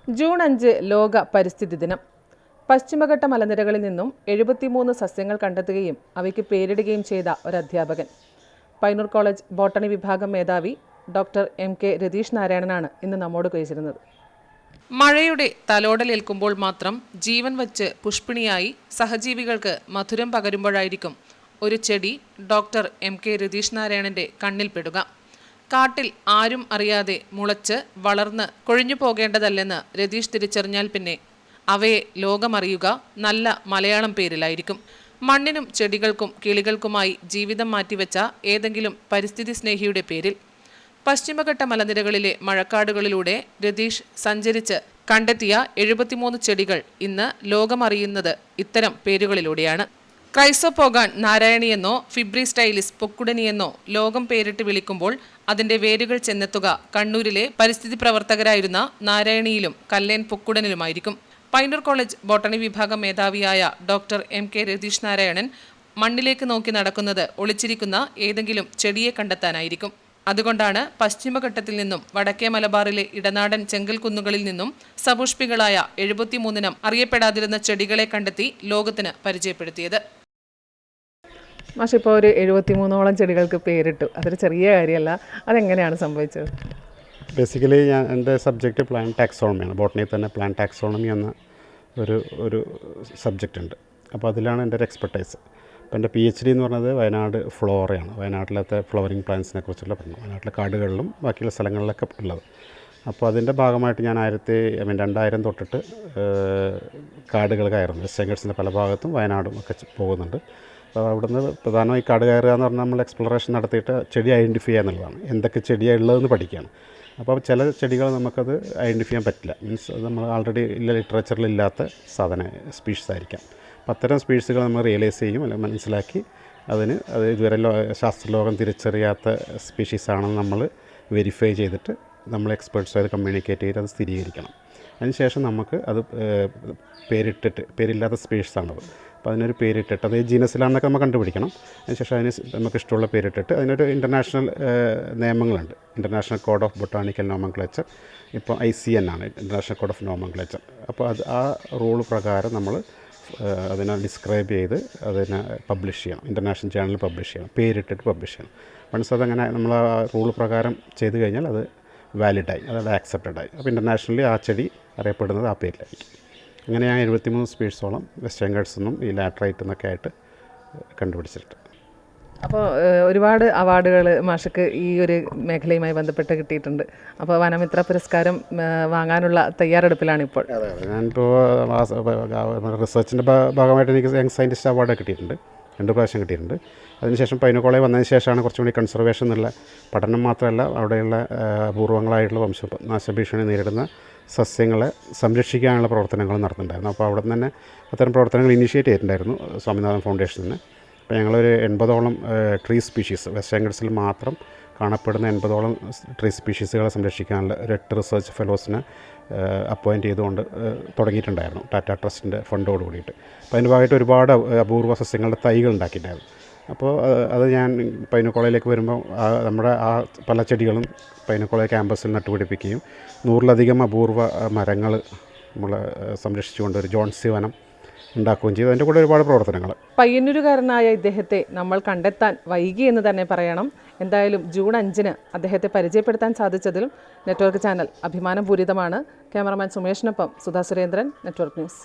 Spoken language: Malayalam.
ജൂൺ 5 ലോക പരിസ്ഥിതി ദിനം. പശ്ചിമഘട്ട മലനിരകളിൽ നിന്നും 73 സസ്യങ്ങൾ കണ്ടെത്തുകയും അവയ്ക്ക് പേരിടുകയും ചെയ്ത ഒരു അധ്യാപകൻ. പയ്യന്നൂർ കോളേജ് ബോട്ടണി വിഭാഗം മേധാവി ഡോക്ടർ MK രതീഷ് നാരായണനാണ് ഇന്ന് നമ്മോട് കഴിച്ചിരുന്നത്. മഴയുടെ തലോടലേൽക്കുമ്പോൾ മാത്രം ജീവൻ വച്ച് പുഷ്പിണിയായി സഹജീവികൾക്ക് മധുരം പകരുമ്പോഴായിരിക്കും ഒരു ചെടി ഡോക്ടർ MK രതീഷ് നാരായണന്റെ കണ്ണിൽപ്പെടുക. കാട്ടിൽ ആരും അറിയാതെ മുളച്ച് വളർന്ന് കൊഴിഞ്ഞു പോകേണ്ടതല്ലെന്ന് രതീഷ് തിരിച്ചറിഞ്ഞാൽ പിന്നെ അവയെ ലോകമറിയുക നല്ല മലയാളം പേരിലായിരിക്കും. മണ്ണിനും ചെടികൾക്കും കിളികൾക്കുമായി ജീവിതം മാറ്റിവെച്ച ഏതെങ്കിലും പരിസ്ഥിതി സ്നേഹിയുടെ പേരിൽ. പശ്ചിമഘട്ട മലനിരകളിലെ മഴക്കാടുകളിലൂടെ രതീഷ് സഞ്ചരിച്ച് കണ്ടെത്തിയ 73 ചെടികൾ ഇന്ന് ലോകമറിയുന്നത് ഇത്തരം പേരുകളിലൂടെയാണ്. ക്രൈസോപോഗാൻ നാരായണിയെന്നോ ഫിബ്രി സ്റ്റൈലിസ് പൊക്കുടനിയെന്നോ ലോകം പേരിട്ട് വിളിക്കുമ്പോൾ അതിന്റെ വേരുകൾ ചെന്നെത്തുക കണ്ണൂരിലെ പരിസ്ഥിതി പ്രവർത്തകരായിരുന്ന നാരായണിയിലും കല്ലേൻ പൊക്കുടനിലുമായിരിക്കും. പയ്യന്നൂർ കോളേജ് ബോട്ടണി വിഭാഗം മേധാവിയായ ഡോക്ടർ MK രതീഷ് നാരായണൻ മണ്ണിലേക്ക് നോക്കി നടക്കുന്നത് ഒളിച്ചിരിക്കുന്ന ഏതെങ്കിലും ചെടിയെ കണ്ടെത്താനായിരിക്കും. അതുകൊണ്ടാണ് പശ്ചിമഘട്ടത്തിൽ നിന്നും വടക്കേ മലബാറിലെ ഇടനാടൻ ചെങ്കൽ കുന്നുകളിൽ നിന്നും സപുഷ്പികളായ 73 അറിയപ്പെടാതിരുന്ന ചെടികളെ കണ്ടെത്തി ലോകത്തിന് പരിചയപ്പെടുത്തിയത്. മാഷ് ഇപ്പോൾ ഒരു 73ഓളം ചെടികൾക്ക് പേരിട്ടു. അതൊരു ചെറിയ കാര്യമല്ല. അതെങ്ങനെയാണ് സംഭവിച്ചത്? ബേസിക്കലി എൻ്റെ സബ്ജക്റ്റ് പ്ലാന്റ് ടാക്സോണമിയാണ്. ബോട്ടണിയിൽ തന്നെ പ്ലാന്റ് ടാക്സോണമി എന്ന ഒരു സബ്ജക്റ്റ് ഉണ്ട്. അപ്പോൾ അതിലാണ് എൻ്റെ ഒരു എക്സ്പെർട്ടൈസ്. അപ്പോൾ എൻ്റെ PhD എന്ന് പറയുന്നത് വയനാട് ഫ്ലോറയാണ്. വയനാട്ടിലത്തെ ഫ്ലവറിങ് പ്ലാന്റ്സിനെ കുറിച്ചുള്ള പഠനം, വയനാട്ടിലെ കാടുകളിലും ബാക്കിയുള്ള സ്ഥലങ്ങളിലൊക്കെ ഉള്ളത്. അപ്പോൾ അതിൻ്റെ ഭാഗമായിട്ട് ഞാൻ 2000 തൊട്ടിട്ട് കാടുകൾ കയറുന്നു. വെസ്റ്റേൺ ഗട്ട്സിൻ്റെ പല ഭാഗത്തും വയനാടും ഒക്കെ പോകുന്നുണ്ട്. അപ്പോൾ അവിടുന്ന് പ്രധാനമായി കാട് കയറുക എന്ന് പറഞ്ഞാൽ നമ്മൾ എക്സ്പ്ലോറേഷൻ നടത്തിയിട്ട് ചെടി ഐഡൻറ്റിഫൈ ചെയ്യുക എന്നുള്ളതാണ്. എന്തൊക്കെ ചെടിയാണ് ഉള്ളതെന്ന് പഠിക്കുകയാണ്. അപ്പോൾ ചില ചെടികൾ നമുക്കത് ഐഡൻറ്റിഫൈ ചെയ്യാൻ പറ്റില്ല. മീൻസ് നമ്മൾ ആൾറെഡി ലിറ്ററേച്ചറിലില്ലാത്ത സ്പീഷീസ് ആയിരിക്കാം. അപ്പോൾ അത്തരം സ്പീഷീസുകൾ നമ്മൾ റിയലൈസ് ചെയ്യും, അല്ലെങ്കിൽ മനസ്സിലാക്കി അത് ഇതുവരെ ശാസ്ത്രലോകം തിരിച്ചറിയാത്ത സ്പീഷീസാണെന്ന് നമ്മൾ വെരിഫൈ ചെയ്തിട്ട് നമ്മൾ എക്സ്പേർട്സുമായിട്ട് കമ്മ്യൂണിക്കേറ്റ് ചെയ്ത് അത് സ്ഥിരീകരിക്കണം. അതിനുശേഷം നമുക്ക് അത് പേരില്ലാത്ത സ്പീഷീസാണത്. അപ്പോൾ അതിനൊരു പേരിട്ടിട്ട് അത് ജീനസിലാണെന്നൊക്കെ നമ്മൾ കണ്ടുപിടിക്കണം. അതിനുശേഷം അതിന് നമുക്ക് ഇഷ്ടമുള്ള പേരിട്ടിട്ട് അതിനൊരു ഇൻ്റർനാഷണൽ നിയമങ്ങളുണ്ട്. International code of botanical nomenclature. ഇപ്പോൾ ICN ആണ്, ഇൻ്റർനാഷണൽ കോഡ് ഓഫ് നോമൻക്ലേച്ചർ. അപ്പോൾ ആ റൂൾ പ്രകാരം നമ്മൾ അതിനെ ഡിസ്ക്രൈബ് ചെയ്ത് അതിനെ പബ്ലിഷ് ചെയ്യണം, ഇൻ്റർനാഷണൽ ജേർണലിൽ പബ്ലിഷ് ചെയ്യണം, പേരിട്ടിട്ട് പബ്ലിഷ് ചെയ്യണം. വൺസ് അതങ്ങനെ നമ്മൾ ആ റൂൾ പ്രകാരം ചെയ്ത് കഴിഞ്ഞാൽ അത് വാലിഡായി, അതായത് ആക്സെപ്റ്റഡായി. അപ്പോൾ ഇൻ്റർനാഷണലി ആ ചെടി അറിയപ്പെടുന്നത് ആ പേരിലായിരിക്കും. അങ്ങനെ ഞാൻ 73 സ്പീഷീസോളം വെസ്റ്റേൺ ഗട്ട്സിൽ നിന്നും ഈ ലാറ്ററൈറ്റ് എന്നൊക്കെ ആയിട്ട് കണ്ടുപിടിച്ചിട്ടുണ്ട്. അപ്പോൾ ഒരുപാട് അവാർഡുകൾ മാഷക്ക് ഈ ഒരു മേഖലയുമായി ബന്ധപ്പെട്ട് കിട്ടിയിട്ടുണ്ട്. അപ്പോൾ വനമിത്ര പുരസ്കാരം വാങ്ങാനുള്ള തയ്യാറെടുപ്പിലാണിപ്പോൾ. അതെ, ഞാനിപ്പോൾ റിസർച്ചിൻ്റെ ഭാഗമായിട്ട് എനിക്ക് യങ് സയൻറ്റിസ്റ്റ് അവാർഡ് കിട്ടിയിട്ടുണ്ട്, 2 പ്രാവശ്യം കിട്ടിയിട്ടുണ്ട്. അതിനുശേഷം പയ്യന്നൂർ കോളേജ് വന്നതിന് ശേഷമാണ് കുറച്ചുകൂടി കൺസർവേഷൻ എന്നുള്ള പഠനം മാത്രമല്ല അവിടെയുള്ള അപൂർവങ്ങളായിട്ടുള്ള വംശനാശഭീഷണി നേരിടുന്ന സസ്യങ്ങളെ സംരക്ഷിക്കാനുള്ള പ്രവർത്തനങ്ങൾ നടത്തുന്നുണ്ടായിരുന്നു. അപ്പോൾ അവിടെ നിന്ന് തന്നെ അത്തരം പ്രവർത്തനങ്ങൾ ഇനിഷ്യേറ്റ് ചെയ്തിട്ടുണ്ടായിരുന്നു സ്വാമിനാഥൻ ഫൗണ്ടേഷനിൽ നിന്ന്. അപ്പോൾ ഞങ്ങളൊരു 80ഓളം ട്രീ സ്പീഷീസ്, വെസ്റ്റേൺ ഗട്ട്സിൽ മാത്രം കാണപ്പെടുന്ന 80ഓളം ട്രീ സ്പീഷീസുകളെ സംരക്ഷിക്കാനുള്ള ഒരു 8 റിസർച്ച് ഫെലോസിനെ അപ്പോയിൻറ്റ് ചെയ്തുകൊണ്ട് തുടങ്ങിയിട്ടുണ്ടായിരുന്നു ടാറ്റ ട്രസ്റ്റിൻ്റെ ഫണ്ടോട് കൂടിയിട്ട്. അപ്പോൾ അതിൻ്റെ ഭാഗമായിട്ട് ഒരുപാട് അപൂർവ സസ്യങ്ങളുടെ തൈകൾ ഉണ്ടാക്കിയിട്ടുണ്ടായിരുന്നു. അപ്പോൾ അത് ഞാൻ പയ്യന്നൂർ കോളേജിലേക്ക് വരുമ്പോൾ നമ്മുടെ ആ പല ചെടികളും പയ്യന്നൂർ കോളേജ് ക്യാമ്പസിൽ നട്ടുപിടിപ്പിക്കുകയും 100ലധികം അപൂർവ മരങ്ങൾ നമ്മൾ സംരക്ഷിച്ചുകൊണ്ട് ഒരു ജോൺസി വനം ഉണ്ടാക്കുകയും ചെയ്തു. അതിൻ്റെ കൂടെ ഒരുപാട് പ്രവർത്തനങ്ങൾ. പയ്യന്നൂരുകാരനായ ഇദ്ദേഹത്തെ നമ്മൾ കണ്ടെത്താൻ വൈകി എന്ന് തന്നെ പറയണം. എന്തായാലും ജൂൺ 5 അദ്ദേഹത്തെ പരിചയപ്പെടുത്താൻ സാധിച്ചതിലും നെറ്റ്വർക്ക് ചാനൽ അഭിമാനപൂരിതമാണ്. ക്യാമറമാൻ സുമേഷിനൊപ്പം സുധാ സുരേന്ദ്രൻ, നെറ്റ്വർക്ക് ന്യൂസ്.